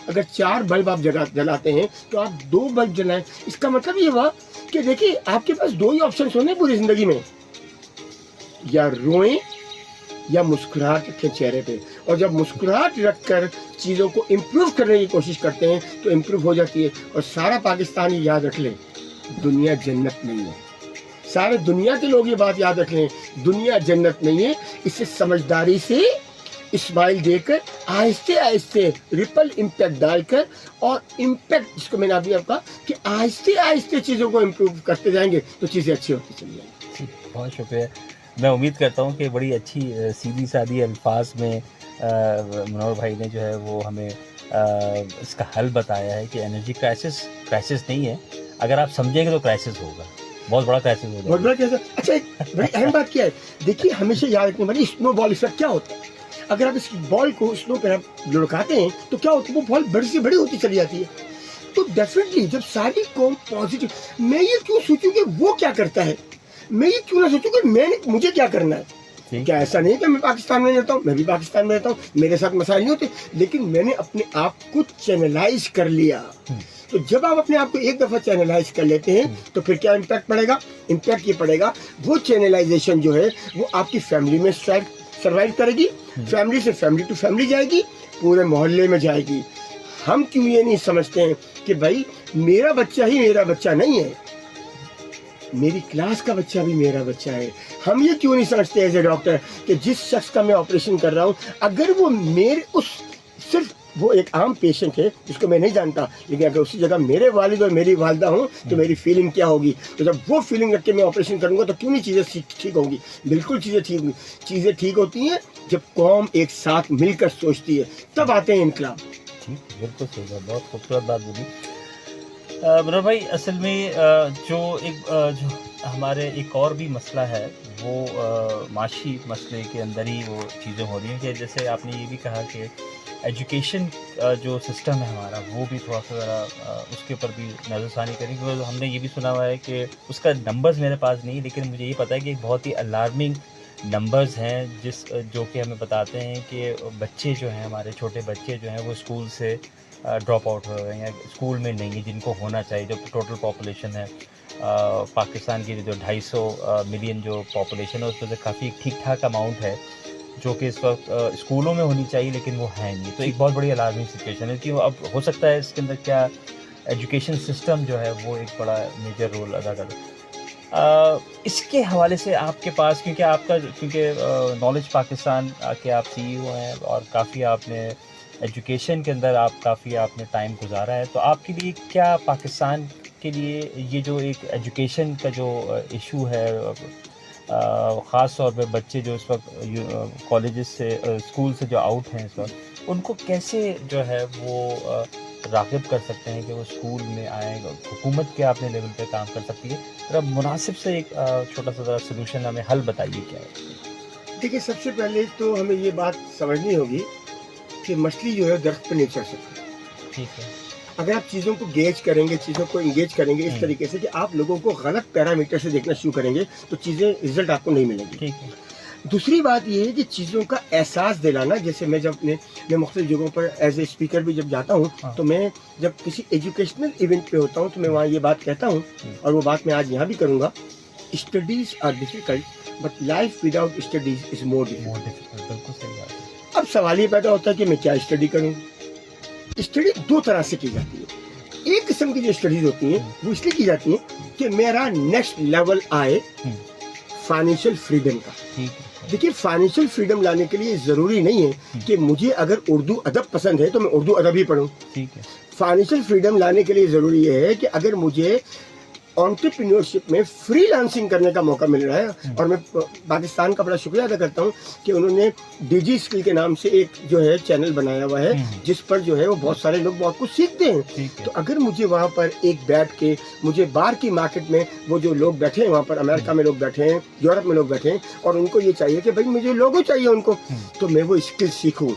اگر 4 بلب آپ جلاتے ہیں تو آپ 2 بلب جلائیں. اس کا مطلب یہ ہوا کہ دیکھیے آپ کے پاس 2 ہی آپشنس ہونے پوری زندگی میں، یا روئیں یا مسکراہٹ رکھیں چہرے پہ. اور جب مسکراہٹ رکھ کر چیزوں کو امپروو کرنے کی کوشش کرتے ہیں تو امپروو ہو جاتی ہے. اور سارا پاکستانی یاد رکھ لیں دنیا جنت نہیں ہے. سارے دنیا کے لوگ یہ بات یاد رکھ لیں دنیا جنت نہیں ہے. اسے سمجھداری سے اسمائل دے کر آہستہ آہستہ ریپل امپیکٹ ڈال کر اور امپیکٹ جس کو میں نے ابھی آپ کہا کہ آہستہ آہستہ چیزوں کو امپروو کرتے جائیں گے تو چیزیں اچھی ہوتی چلی جائیں گی. بہت شکریہ. میں امید کرتا ہوں کہ بڑی اچھی سیدھی سادھی الفاظ میں منور بھائی نے جو ہے وہ ہمیں اس کا حل بتایا ہے کہ انرجی کرائسس نہیں ہے. اگر آپ سمجھیں گے تو کرائسس ہوگا، بہت بڑا کرائسس ہوگا. بہت بڑا کرائسس. اچھا ایک بڑی اہم بات کیا ہے، دیکھیے ہمیشہ یاد رکھنے والی اسنو بال افیکٹ کیا ہوتا ہے. اگر آپ اس بال کو اسنو پہ لڑکاتے ہیں تو کیا ہوتا ہے، وہ بال بڑی سے بڑی ہوتی چلی جاتی ہے. تو ڈیفینیٹلی جب ساری قوم پازیٹیو، میں یہ کیوں سوچوں کہ وہ کیا کرتا ہے، میں یہ کیوں نہ سوچوں کہ مجھے کیا کرنا ہے. کیا ایسا نہیں کہ میں پاکستان میں رہتا ہوں، میں بھی پاکستان میں رہتا ہوں، میرے ساتھ مسائل نہیں ہوتے، لیکن میں نے اپنے آپ کو چینلائز کر لیا. تو جب آپ اپنے آپ کو ایک دفعہ چینلائز کر لیتے ہیں تو پھر کیا امپیکٹ پڑے گا؟ امپیکٹ یہ پڑے گا وہ چینلائزیشن جو ہے وہ آپ کی فیملی میں سروائیو کرے گی، فیملی سے فیملی ٹو فیملی جائے گی، پورے محلے میں جائے گی. ہم کیوں یہ نہیں سمجھتے ہیں کہ بھائی میرا بچہ ہی میرا بچہ نہیں ہے، میری کلاس کا بچہ بھی میرا بچہ ہے. ہم یہ کیوں نہیں سمجھتے ایز اے ڈاکٹر کہ جس شخص کا میں آپریشن کر رہا ہوں اگر وہ میرے اس صرف وہ ایک عام پیشنٹ ہے جس کو میں نہیں جانتا, لیکن اگر اسی جگہ میرے والد اور میری والدہ ہوں تو میری فیلنگ کیا ہوگی. تو جب وہ فیلنگ رکھ کے میں آپریشن کروں گا تو کیوں نہیں چیزیں ٹھیک ہوں گی؟ بالکل چیزیں ٹھیک ہوتی ہیں جب قوم ایک ساتھ مل کر سوچتی ہے, تب آتے ہیں انقلاب. بالکل صحیح بات, بہت خوبصورت بات بولی منور بھائی. اصل میں جو ہمارے ایک اور بھی مسئلہ ہے وہ معاشی مسئلے کے اندر ہی وہ چیزیں ہو رہی ہیں کہ جیسے آپ نے یہ بھی کہا کہ ایجوکیشن جو سسٹم ہے ہمارا وہ بھی تھوڑا سا ذرا اس کے اوپر بھی نظر ثانی کریں, کیونکہ ہم نے یہ بھی سنا ہوا ہے کہ اس کا نمبرز میرے پاس نہیں, لیکن مجھے یہ پتہ ہے کہ بہت ہی الارمنگ نمبرز ہیں جو کہ ہمیں بتاتے ہیں کہ بچے جو ہیں ہمارے چھوٹے بچے جو ہیں وہ اسکول سے ڈراپ آؤٹ ہو رہے ہیں یا اسکول میں نہیں ہے جن کو ہونا چاہیے. جو ٹوٹل پاپولیشن ہے پاکستان کی جو 250 ملین جو پاپولیشن ہے اس میں سے کافی ٹھیک ٹھاک اماؤنٹ ہے جو کہ اس وقت اسکولوں میں ہونی چاہیے لیکن وہ ہے نہیں. تو ایک بہت بڑی الارمنگ سچویشن ہے کہ اب ہو سکتا ہے اس کے اندر کیا ایجوکیشن سسٹم جو ہے وہ ایک بڑا میجر رول ادا کرے. اس کے حوالے سے آپ کے پاس کیونکہ نالج پاکستان کے آپ CEO ہیں اور کافی آپ نے ایجوکیشن کے اندر کافی آپ نے ٹائم گزارا ہے, تو آپ کے لیے کیا پاکستان کے لیے یہ جو ایک ایجوکیشن کا جو ایشو ہے خاص طور پہ بچے جو اس وقت کالجز سے اسکول سے جو آؤٹ ہیں اس وقت, ان کو کیسے جو ہے وہ راغب کر سکتے ہیں کہ وہ اسکول میں آئیں؟ حکومت کے اپنے لیول پہ کام کر سکتی ہے, ذرا مناسب سے ایک چھوٹا سا ذرا سلوشن ہمیں حل بتائیے کیا ہے. دیکھیے, سب سے پہلے تو ہمیں یہ بات سمجھنی ہوگی کہ مچھلی جو ہے درخت پہ نہیں چڑھ سکتی. ٹھیک ہے. اگر آپ چیزوں کو گیج کریں گے, چیزوں کو انگیج کریں گے اس طریقے سے کہ آپ لوگوں کو غلط پیرامیٹر سے دیکھنا شروع کریں گے تو چیزیں رزلٹ آپ کو نہیں ملیں گی. ٹھیک ہے. دوسری بات یہ ہے کہ چیزوں کا احساس دلانا, جیسے میں میں مختلف جگہوں پر ایز اے اسپیکر بھی جب جاتا ہوں تو میں جب کسی ایجوکیشنل ایونٹ پہ ہوتا ہوں تو میں وہاں یہ بات کہتا ہوں, اور وہ بات میں آج یہاں بھی کروں گا, studies are difficult but life without studies is more difficult. بالکل صحیح بات ہے. اب سوال یہ پیدا ہوتا ہے کہ میں کیا اسٹڈی کروں. اسٹڈی دو طرح سے کی جاتی ہے. ایک قسم کی جو اسٹڈیز ہوتی ہیں وہ اس لیے کی جاتی ہیں کہ میرا نیکسٹ لیول آئے فائنینشیل فریڈم کا. دیکھیے, فائنینشیل فریڈم لانے کے لیے ضروری نہیں ہے کہ مجھے اگر اردو ادب پسند ہے تو میں اردو ادب ہی پڑھوں. فائنینشیل فریڈم لانے کے لیے ضروری یہ ہے کہ اگر مجھے انٹرپرینیورشپ میں فری لانسنگ کرنے کا موقع مل رہا ہے, اور میں پاکستان کا بڑا شکریہ ادا کرتا ہوں کہ انہوں نے ڈیجی اسکل کے نام سے ایک جو ہے چینل بنایا ہوا ہے جس پر جو ہے وہ بہت سارے لوگ بہت کچھ سیکھتے ہیں. تو اگر مجھے وہاں پر ایک بیٹھ کے مجھے باہر کی مارکیٹ میں وہ جو لوگ بیٹھے ہیں وہاں پر امریکہ میں لوگ بیٹھے ہیں, یورپ میں لوگ بیٹھے ہیں, اور ان کو یہ چاہیے کہ بھائی مجھے لوگوں چاہیے ان کو, تو میں وہ اسکل سیکھوں.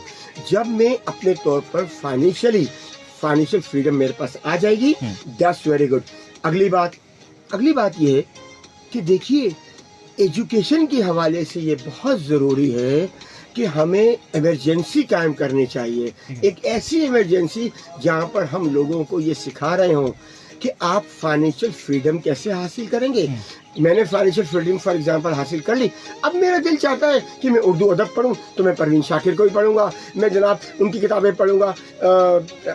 جب میں اپنے طور پر فائنینشیل فریڈم میرے پاس آ جائے گی, دیٹس ویری گڈ. اگلی بات یہ ہے کہ دیکھیے, ایجوکیشن کے حوالے سے یہ بہت ضروری ہے کہ ہمیں ایمرجنسی قائم کرنی چاہیے. ایک ایسی ایمرجنسی جہاں پر ہم لوگوں کو یہ سکھا رہے ہوں کہ آپ فائنینشیل فریڈم کیسے حاصل کریں گے. میں نے فائنینشیل فریڈم فار ایگزامپل حاصل کر لی, اب میرا دل چاہتا ہے کہ میں اردو ادب پڑھوں تو میں پروین شاکر کو بھی پڑھوں گا, میں جناب ان کی کتابیں پڑھوں گا,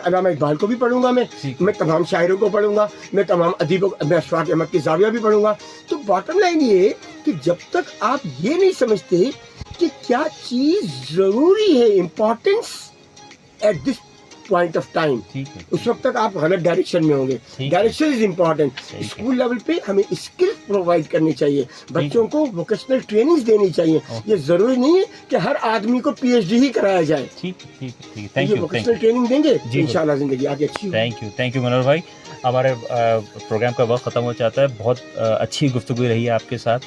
علامہ اقبال کو بھی پڑھوں گا, میں تمام شاعروں کو پڑھوں گا, میں تمام ادیبوں, میں اشفاق احمد کی زاویہ بھی پڑھوں گا. تو باٹم لائن یہ ہے کہ جب تک آپ یہ نہیں سمجھتے کہ کیا چیز ضروری ہے, importance at this point of time, اس وقت تک آپ غلط ڈائریکشن میں ہوں گے. Direction is important. School level پہ ہمیں اسکل پرووائڈ کرنی چاہیے, بچوں کو ووکیشنل ٹریننگ دینی چاہیے. یہ ضروری نہیں ہے کہ ہر آدمی کو PhD ہی کرایا جائے. یہ ووکیشنل ٹریننگ دیں گے انشاءاللہ زندگی آگے اچھی ہوگی. تھینک یو منور بھائی. ہمارے پروگرام کا وقت ختم ہو جاتا ہے. بہت اچھی گفتگو رہی ہے آپ کے ساتھ.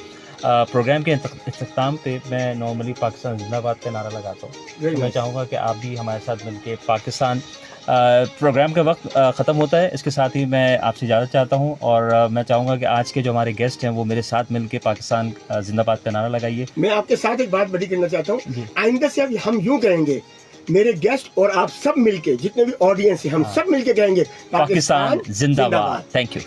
پروگرام کے اختتام پہ میں نارملی پاکستان زندہ باد کا نعرہ لگاتا ہوں. میں چاہوں گا کہ آپ بھی ہمارے ساتھ مل کے پاکستان, پروگرام کا وقت ختم ہوتا ہے, اس کے ساتھ ہی میں آپ سے اجازت چاہتا ہوں, اور میں چاہوں گا کہ آج کے جو ہمارے گیسٹ ہیں وہ میرے ساتھ مل کے پاکستان زندہ باد کا نعرہ لگائیے. میں آپ کے ساتھ ایک بات بڑی کرنا چاہتا ہوں. آئندہ سے اب ہم یوں کہیں گے, میرے گیسٹ اور آپ سب مل کے, جتنے بھی آڈینس ہیں, ہم سب مل کے کہیں گے پاکستان زندہ باد. Thank you.